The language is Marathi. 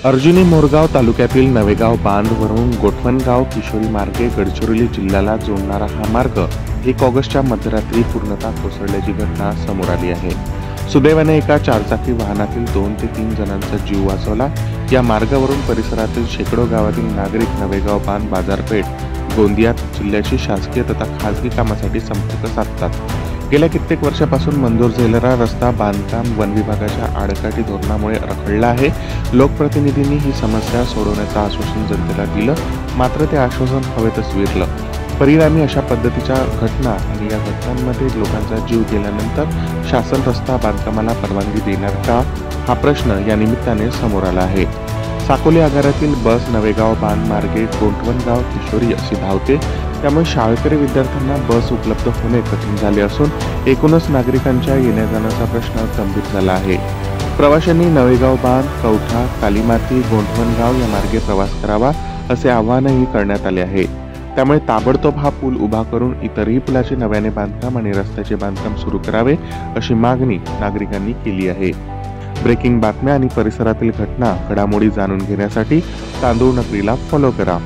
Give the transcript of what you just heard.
अर्जुनी मोरगाव तालुक्यातील नवेगाव बांधवरून गोठवणगाव किशोरी मार्गे गडचिरोली जिल्ह्याला जोडणारा हा मार्ग 1 ऑगस्टच्या मध्यरात्री पूर्णतः कोसळल्याची घटना समोर आली आहे। सुदैवाने एका चारचाकी वाहनातील 2 ते 3 जणांचा जीव वाचवला। या मार्गावरून परिसरातील शेकडो गावातील नागरिक नवेगाव बांध बाजारपेठ गोंदिया जिल्ह्याची शासकीय तथा खासगी कामासाठी संपर्क साधतात। गेल्या कित्येक वर्षापासून मंजूर झालेला रस्ता बांधकाम वन विभागाच्या आडकाठी धोरणामुळे रखडला आहे। लोकप्रतिनिधींनी ही समस्या सोडवण्याचं आश्वासन जनतेला दिलं, मात्र ते आश्वासन हवेतच विरलं। परिणामी अशा पद्धतीच्या घटना आणि या घटनांमध्ये लोकांचा जीव गेल्यानंतर शासन रस्ता बांधकामाला परवानगी देणार का, हा प्रश्न या निमित्ताने समोर आला आहे। साकोली आगारातील बस नवेगाव बांध मार्गे गोठवणगाव किशोरी अशी धावते, त्यामुळे शाळकरी विद्यार्थ्यांना बस उपलब्ध होणे कठीण झाले असून एकूणच नागरिकांच्या येण्या जाण्याचा प्रश्न गंभीर झाला आहे। प्रवाशांनी नवेगाव बांध, कवठा, कालीमाती, गोठवणगाव या मार्गे प्रवास करावा असे आवाहनही करण्यात आले आहे। त्यामुळे ताबडतोब हा पूल उभा करून इतरही पुलाचे नव्याने बांधकाम आणि रस्त्याचे बांधकाम सुरू करावे अशी मागणी नागरिकांनी केली आहे। ब्रेकिंग बातम्या आणि परिसरातील घटना घडामोडी जाणून घेण्यासाठी तांदूळ नगरीला फॉलो करा।